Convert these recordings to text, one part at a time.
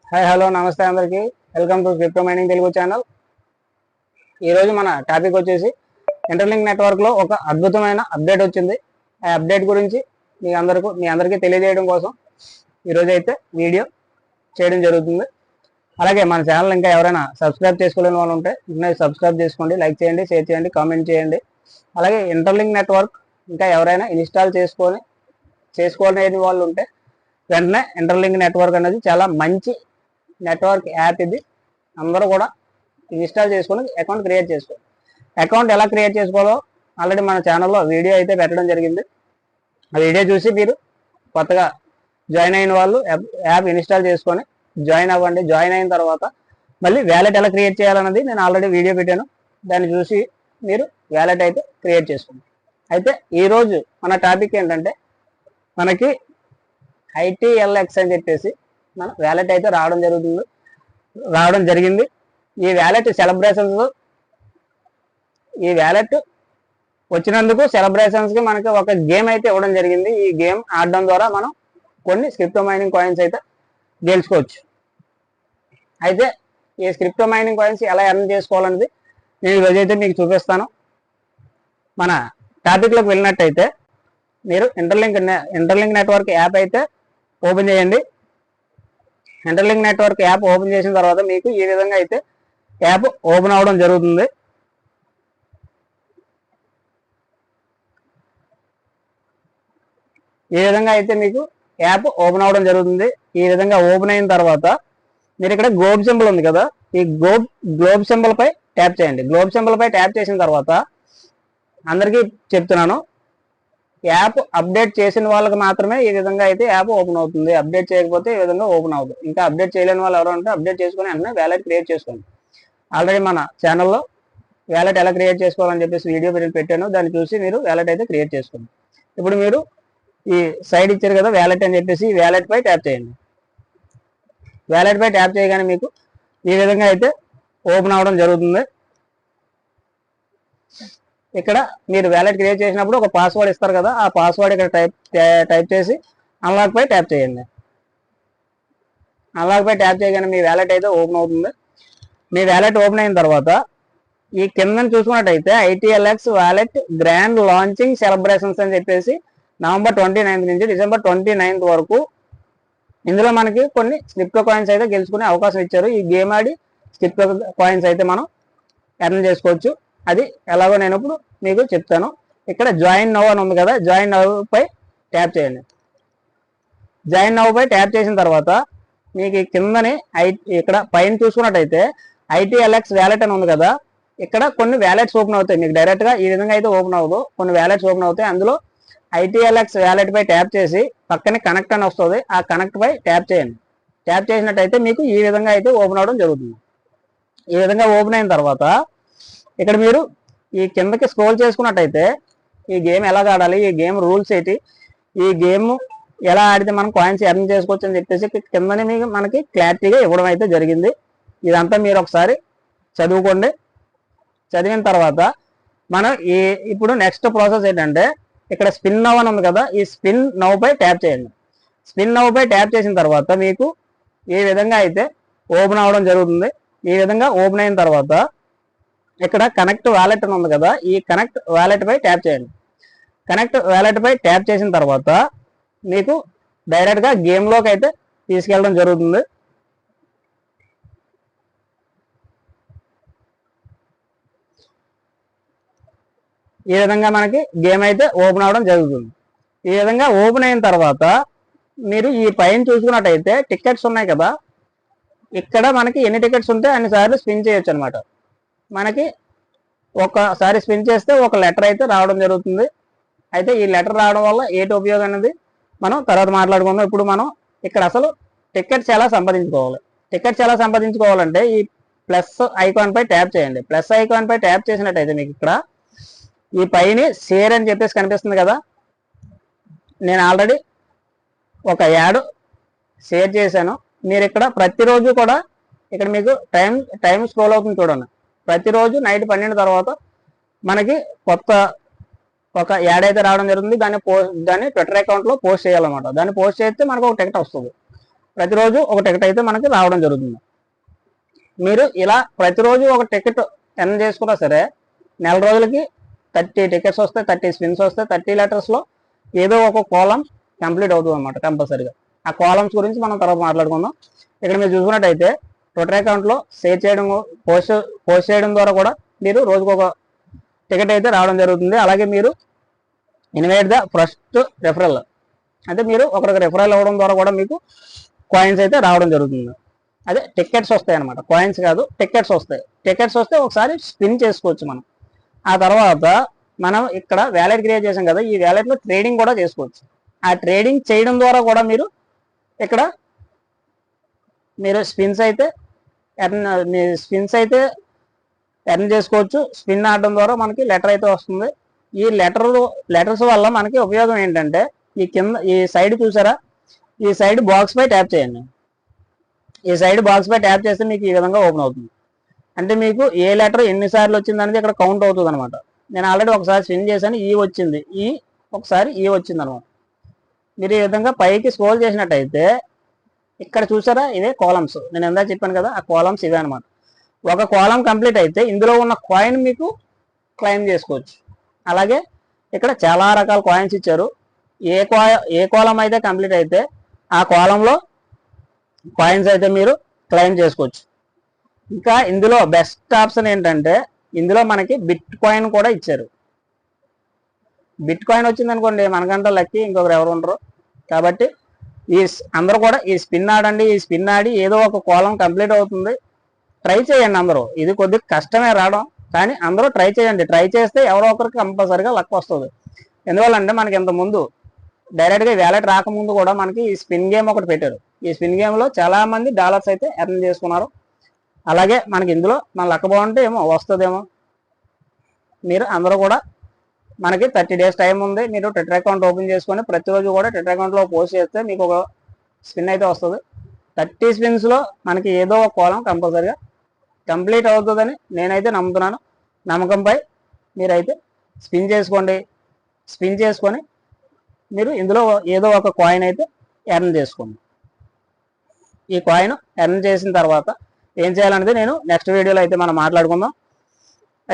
Hi hello నమస్తే అందరికీ welcome to crypto mining Telugu channel. ఈరోజు మన టాపిక్ వచ్చేసి ఇంటర్లింక్ నెట్వర్క్లో ఒక అద్భుతమైన అప్డేట్ వచ్చింది. ఆ అప్డేట్ గురించి మీ అందరికీ తెలియజేయడం కోసం ఈరోజు అయితే వీడియో చేయడం జరుగుతుంది. అలాగే మన ఛానల్ ఇంకా ఎవరైనా సబ్స్క్రైబ్ చేసుకోలేని వాళ్ళు ఉంటే సబ్స్క్రైబ్ చేసుకోండి, లైక్ చేయండి, షేర్ చేయండి, కామెంట్ చేయండి. అలాగే ఇంటర్లింక్ నెట్వర్క్ ఇంకా ఎవరైనా ఇన్స్టాల్ చేసుకోలేని వాళ్ళు ఉంటే వెంటనే ఇంటర్లింక్ నెట్వర్క్ అనేది చాలా మంచి నెట్వర్క్ యాప్. ఇది అందరూ కూడా ఇన్స్టాల్ చేసుకొని అకౌంట్ క్రియేట్ చేసుకోండి. అకౌంట్ ఎలా క్రియేట్ చేసుకోవాలో ఆల్రెడీ మన ఛానల్లో వీడియో అయితే పెట్టడం జరిగింది. ఆ వీడియో చూసి మీరు కొత్తగా జాయిన్ అయిన వాళ్ళు యాప్ ఇన్స్టాల్ చేసుకొని జాయిన్ అవ్వండి. జాయిన్ అయిన తర్వాత మళ్ళీ వ్యాలెట్ ఎలా క్రియేట్ చేయాలన్నది నేను ఆల్రెడీ వీడియో పెట్టాను. దాన్ని చూసి మీరు వ్యాలెట్ అయితే క్రియేట్ చేసుకోండి. అయితే ఈరోజు మన టాపిక్ ఏంటంటే మనకి ITLX అని చెప్పేసి మన వ్యాలెట్ అయితే రావడం జరిగింది. ఈ వ్యాలెట్ వచ్చినందుకు సెలబ్రేషన్స్కి మనకి ఒక గేమ్ అయితే ఇవ్వడం జరిగింది. ఈ గేమ్ ఆడడం ద్వారా మనం కొన్ని స్క్రిప్టో మైనింగ్ కాయిన్స్ అయితే గెలుచుకోవచ్చు. అయితే ఈ స్క్రిప్టో మైనింగ్ కాయిన్స్ ఎలా ఎర్న్ చేసుకోవాలనేది నేను ఈరోజు అయితే మీకు చూపిస్తాను. మన టాపిక్లోకి వెళ్ళినట్టయితే మీరు ఇంటర్లింక్ నెట్వర్క్ యాప్ అయితే ఓపెన్ చేయండి. ఇంటర్లింక్ నెట్వర్క్ యాప్ ఓపెన్ చేసిన తర్వాత మీకు ఈ విధంగా అయితే యాప్ ఓపెన్ అవ్వడం జరుగుతుంది. ఈ విధంగా అయితే మీకు యాప్ ఓపెన్ అవ్వడం జరుగుతుంది. ఈ విధంగా ఓపెన్ అయిన తర్వాత మీరు ఇక్కడ గ్లోబ్ సింబల్ ఉంది కదా, ఈ గ్లోబ్ సింబల్ పై ట్యాప్ చేయండి. గ్లోబ్ సింబల్ పై ట్యాప్ చేసిన తర్వాత అందరికీ చెప్తున్నాను, యాప్ అప్డేట్ చేసిన వాళ్ళకి మాత్రమే ఈ విధంగా అయితే యాప్ ఓపెన్ అవుతుంది. అప్డేట్ చేయకపోతే ఈ విధంగా ఓపెన్ అవుతుంది. ఇంకా అప్డేట్ చేయలేని వాళ్ళు ఎవరు అంటే అప్డేట్ చేసుకుని వెంటనే వ్యాలెట్ క్రియేట్ చేసుకోండి. ఆల్రెడీ మన ఛానల్లో వ్యాలెట్ ఎలా క్రియేట్ చేసుకోవాలని చెప్పేసి వీడియో పెట్టాను. దాన్ని చూసి మీరు వ్యాలెట్ అయితే క్రియేట్ చేసుకోండి. ఇప్పుడు మీరు ఈ సైడ్ ఇచ్చారు కదా వ్యాలెట్ అని చెప్పేసి వ్యాలెట్ పై ట్యాప్ చేయండి. వ్యాలెట్ పై ట్యాప్ చేయగానే మీకు ఈ విధంగా అయితే ఓపెన్ అవ్వడం జరుగుతుంది. ఇక్కడ మీరు వ్యాలెట్ క్రియేట్ చేసినప్పుడు ఒక పాస్వర్డ్ ఇస్తారు కదా, ఆ పాస్వర్డ్ ఇక్కడ టైప్ చేసి అన్లాక్ పై ట్యాప్ చేయండి. అన్లాక్ పై ట్యాప్ చేయగానే మీ వ్యాలెట్ అయితే ఓపెన్ అవుతుంది. మీ వ్యాలెట్ ఓపెన్ అయిన తర్వాత ఈ కింద చూసుకున్నట్టయితే ITLX wallet grand launching celebrations అని చెప్పేసి నవంబర్ 29 నుంచి డిసెంబర్ 29 వరకు ఇందులో మనకి కొన్ని స్క్రిప్టో కాయిన్స్ అయితే గెలుచుకునే అవకాశం ఇచ్చారు. ఈ గేమ్ ఆడి స్క్రిప్టో కాయిన్స్ అయితే మనం ఎర్న్ చేసుకోవచ్చు. అది ఎలాగో నేను ఇప్పుడు మీకు చెప్తాను. ఇక్కడ జాయిన్ నౌ అని ఉంది కదా, జాయిన్ నౌ పై ట్యాప్ చేయండి. జాయిన్ నౌ పై ట్యాప్ చేసిన తర్వాత మీకు కిందని ఇక్కడ పైన చూసుకున్నట్టయితే ITLX వ్యాలెట్ అని ఉంది కదా, ఇక్కడ కొన్ని వ్యాలెట్స్ ఓపెన్ అవుతాయి. మీకు డైరెక్ట్గా ఈ విధంగా అయితే ఓపెన్ అవ్వదు, కొన్ని వ్యాలెట్స్ ఓపెన్ అవుతాయి. అందులో ITLX వ్యాలెట్ పై ట్యాప్ చేసి పక్కనే కనెక్ట్ అని వస్తుంది, ఆ కనెక్ట్ పై ట్యాప్ చేయండి. ట్యాప్ చేసినట్టయితే మీకు ఈ విధంగా అయితే ఓపెన్ అవ్వడం జరుగుతుంది. ఈ విధంగా ఓపెన్ అయిన తర్వాత ఇక్కడ మీరు ఈ కిందకి స్క్రోల్ చేసుకున్నట్టయితే ఈ గేమ్ ఎలా ఆడాలి, ఈ గేమ్ రూల్స్ ఏంటి, ఈ గేమ్ ఎలా ఆడితే మనం కాయిన్స్ ఎర్న్ చేసుకోవచ్చు అని చెప్పేసి కిందని మనకి క్లారిటీగా ఇవ్వడం అయితే జరిగింది. ఇదంతా మీరు ఒకసారి చదువుకోండి. చదివిన తర్వాత మనం ఇప్పుడు నెక్స్ట్ ప్రాసెస్ ఏంటంటే ఇక్కడ స్పిన్ నౌ అని ఉంది కదా, ఈ స్పిన్ నౌ పై ట్యాప్ చేయండి. స్పిన్ నౌ పై ట్యాప్ చేసిన తర్వాత మీకు ఈ విధంగా అయితే ఓపెన్ అవ్వడం జరుగుతుంది. ఈ విధంగా ఓపెన్ అయిన తర్వాత ఇక్కడ కనెక్ట్ వ్యాలెట్ అని ఉంది కదా, ఈ కనెక్ట్ వ్యాలెట్ పై ట్యాప్ చేయండి. కనెక్ట్ వ్యాలెట్ పై ట్యాప్ చేసిన తర్వాత మీకు డైరెక్ట్గా గేమ్లోకి అయితే తీసుకెళ్ళడం జరుగుతుంది. ఈ విధంగా మనకి గేమ్ అయితే ఓపెన్ అవ్వడం జరుగుతుంది. ఈ విధంగా ఓపెన్ అయిన తర్వాత మీరు ఈ పైన చూసుకున్నట్టయితే టికెట్స్ ఉన్నాయి కదా, ఇక్కడ మనకి ఎన్ని టికెట్స్ ఉంటే అన్నిసార్లు స్పిన్ చేయొచ్చు అనమాట. మనకి ఒకసారి స్పిన్ చేస్తే ఒక లెటర్ అయితే రావడం జరుగుతుంది. అయితే ఈ లెటర్ రావడం వల్ల ఏంటి ఉపయోగం అనేది మనం తర్వాత మాట్లాడుకుందాం. ఇప్పుడు మనం ఇక్కడ అసలు టికెట్స్ ఎలా సంపాదించుకోవాలి. టికెట్స్ ఎలా సంపాదించుకోవాలంటే ఈ ప్లస్ ఐకాన్ పై ట్యాప్ చేయండి. ప్లస్ ఐకాన్ పై ట్యాప్ చేసినట్టయితే మీకు ఇక్కడ ఈ పైన షేర్ అని చెప్పేసి కనిపిస్తుంది కదా, నేను ఆల్రెడీ ఒక యాడ్ షేర్ చేశాను. మీరు ఇక్కడ ప్రతిరోజు కూడా ఇక్కడ మీకు టైం స్క్రోల్ అవుతుంది చూడండి. ప్రతిరోజు నైట్ 12 తర్వాత మనకి కొత్త ఒక యాడ్ అయితే రావడం జరుగుతుంది. దాన్ని ట్విట్టర్ అకౌంట్లో పోస్ట్ చేయాలన్నమాట. దాన్ని పోస్ట్ చేస్తే మనకు ఒక టికెట్ వస్తుంది. ప్రతిరోజు ఒక టికెట్ అయితే మనకి రావడం జరుగుతుంది. మీరు ఇలా ప్రతిరోజు ఒక టికెట్ ఎర్న్ చేసుకున్నా సరే నెల రోజులకి 30 టికెట్స్ వస్తాయి, 30 స్పిన్స్ వస్తాయి. 30 లెటర్స్లో ఏదో ఒక కాలం కంప్లీట్ అవుతుంది అనమాట కంపల్సరీగా. ఆ కాలమ్స్ గురించి మనం తర్వాత మాట్లాడుకుందాం. ఇక్కడ మీరు చూసుకున్నట్టయితే ట్విట్టర్ అకౌంట్లో షేర్ చేయడం, పోస్ట్ చేయడం ద్వారా కూడా మీరు రోజుకు ఒక టికెట్ అయితే రావడం జరుగుతుంది. అలాగే మీరు ఇన్వైట్ ద ఫస్ట్ రెఫరల్, అంటే మీరు ఒకరికి రెఫరల్ అవ్వడం ద్వారా కూడా మీకు కాయిన్స్ అయితే రావడం జరుగుతుంది. అదే టికెట్స్ వస్తాయి అనమాట, కాయిన్స్ కాదు, టికెట్స్ వస్తాయి. టికెట్స్ వస్తే ఒకసారి స్పిన్ చేసుకోవచ్చు మనం. ఆ తర్వాత మనం ఇక్కడ వ్యాలెట్ క్రియేట్ చేసాం కదా, ఈ వ్యాలెట్లో ట్రేడింగ్ కూడా చేసుకోవచ్చు. ఆ ట్రేడింగ్ చేయడం ద్వారా కూడా మీరు ఇక్కడ మీరు స్పిన్స్ అయితే ఎర్న్ చేసుకోవచ్చు. స్పిన్ ఆడడం ద్వారా మనకి లెటర్ అయితే వస్తుంది. ఈ లెటర్స్ వల్ల మనకి ఉపయోగం ఏంటంటే, ఈ కింద ఈ సైడ్ చూసారా, ఈ సైడ్ బాక్స్ పై ట్యాప్ చేయండి. ఈ సైడ్ బాక్స్ పై ట్యాప్ చేస్తే మీకు ఈ విధంగా ఓపెన్ అవుతుంది. అంటే మీకు ఏ లెటర్ ఎన్నిసార్లు వచ్చింది అనేది ఇక్కడ కౌంట్ అవుతుంది అనమాట. నేను ఆల్రెడీ ఒకసారి స్పిన్ చేశాను, ఈ వచ్చింది, ఒకసారి ఈ వచ్చింది అనమాట. మీరు ఈ విధంగా పైకి స్క్రోల్ చేసినట్టయితే ఇక్కడ చూసారా, ఇవే కాలమ్స్. నేను ఎంత చెప్పాను కదా, ఆ కాలమ్స్ ఇవే అనమాట. ఒక కాలం కంప్లీట్ అయితే ఇందులో ఉన్న కాయిన్ మీకు క్లెయిమ్ చేసుకోవచ్చు. అలాగే ఇక్కడ చాలా రకాల కాయిన్స్ ఇచ్చారు. ఏ కాలం అయితే కంప్లీట్ అయితే ఆ కాలంలో కాయిన్స్ అయితే మీరు క్లెయిమ్ చేసుకోవచ్చు. ఇంకా ఇందులో బెస్ట్ ఆప్షన్ ఏంటంటే, ఇందులో మనకి బిట్ కాయిన్ కూడా ఇచ్చారు. బిట్ కాయిన్ వచ్చింది అనుకోండి, మనకంటే లక్కీ ఇంకొకరు ఎవరు ఉండరు. కాబట్టి అందరూ కూడా ఈ స్పిన్ ఆడండి. ఈ స్పిన్ ఆడి ఏదో ఒక కాలం కంప్లీట్ అవుతుంది. ట్రై చేయండి అందరూ. ఇది కొద్దిగా కష్టమే రావడం, కానీ అందరూ ట్రై చేయండి. ట్రై చేస్తే ఎవరో ఒకరికి కంపల్సరిగా లక్ వస్తుంది. ఎందువల్లంటే మనకి ఇంతకుముందు డైరెక్ట్గా వ్యాలెట్ రాకముందు కూడా మనకి ఈ స్పిన్ గేమ్ ఒకటి పెట్టారు. ఈ స్పిన్ గేమ్లో చాలామంది డాలర్స్ అయితే ఎర్న్ చేసుకున్నారు. అలాగే మనకి ఇందులో మన లక్ బాగుంటే ఏమో వస్తుందేమో. మీరు అందరూ కూడా మనకి 30 డేస్ టైం ఉంది. మీరు ట్విట్టర్ అకౌంట్ ఓపెన్ చేసుకొని ప్రతిరోజు కూడా ట్విట్టర్ అకౌంట్లో పోస్ట్ చేస్తే మీకు ఒక స్పిన్ అయితే వస్తుంది. 30 స్పిన్స్లో మనకి ఏదో ఒక కాలం కంపల్సరీగా కంప్లీట్ అవుతుందని నేనైతే నమ్ముతున్నాను. నమ్మకంపై మీరైతే స్పిన్ చేసుకోండి. స్పిన్ చేసుకొని మీరు ఇందులో ఏదో ఒక కాయిన్ అయితే ఎర్న్ చేసుకోండి. ఈ కాయిన్ ఎర్న్ చేసిన తర్వాత ఏం చేయాలనేది నేను నెక్స్ట్ వీడియోలో అయితే మనం మాట్లాడుకుందాం.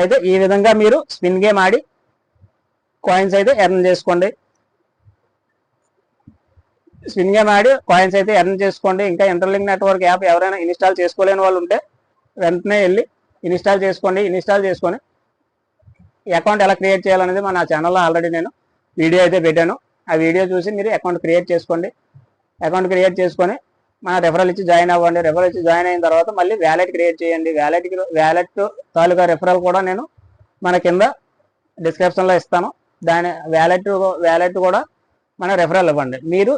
అయితే ఈ విధంగా మీరు స్పిన్ గేమ్ ఆడి కాయిన్స్ అయితే ఎర్న్ చేసుకోండి. స్పిన్ గేమ్ ఆడి కాయిన్స్ అయితే ఎర్న్ చేసుకోండి. ఇంకా ఇంటర్లింక్ నెట్వర్క్ యాప్ ఎవరైనా ఇన్స్టాల్ చేసుకోలేని వాళ్ళు ఉంటే వెంటనే వెళ్ళి ఇన్స్టాల్ చేసుకోండి. ఇన్స్టాల్ చేసుకొని అకౌంట్ ఎలా క్రియేట్ చేయాలనేది మన ఛానల్లో ఆల్రెడీ నేను వీడియో అయితే పెట్టాను. ఆ వీడియో చూసి మీరు అకౌంట్ క్రియేట్ చేసుకోండి. అకౌంట్ క్రియేట్ చేసుకొని మన రెఫరల్ ఇచ్చి జాయిన్ అవ్వండి. రెఫరల్ ఇచ్చి జాయిన్ అయిన తర్వాత మళ్ళీ వ్యాలెట్ క్రియేట్ చేయండి. వ్యాలెట్ తాలూకా రెఫరల్ కూడా నేను మన కింద డిస్క్రిప్షన్లో ఇస్తాను. దాని వ్యాలెట్ కూడా మన రెఫరల్ ఇవ్వండి. మీరు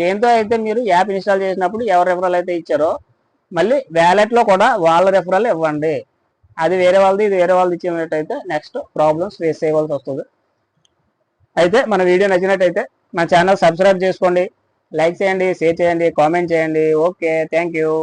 దేంతో అయితే మీరు యాప్ ఇన్స్టాల్ చేసినప్పుడు ఎవరు రెఫరల్ అయితే ఇచ్చారో మళ్ళీ వ్యాలెట్లో కూడా వాళ్ళ రెఫరల్ ఇవ్వండి. అది వేరే వాళ్ళది, ఇది వేరే వాళ్ళది ఇచ్చినట్టయితే నెక్స్ట్ ప్రాబ్లమ్స్ ఫేస్ చేయవలసి వస్తుంది. అయితే మన వీడియో నచ్చినట్టయితే మన ఛానల్ సబ్స్క్రైబ్ చేసుకోండి, లైక్ చేయండి, షేర్ చేయండి, కామెంట్ చేయండి. Okay, thank you.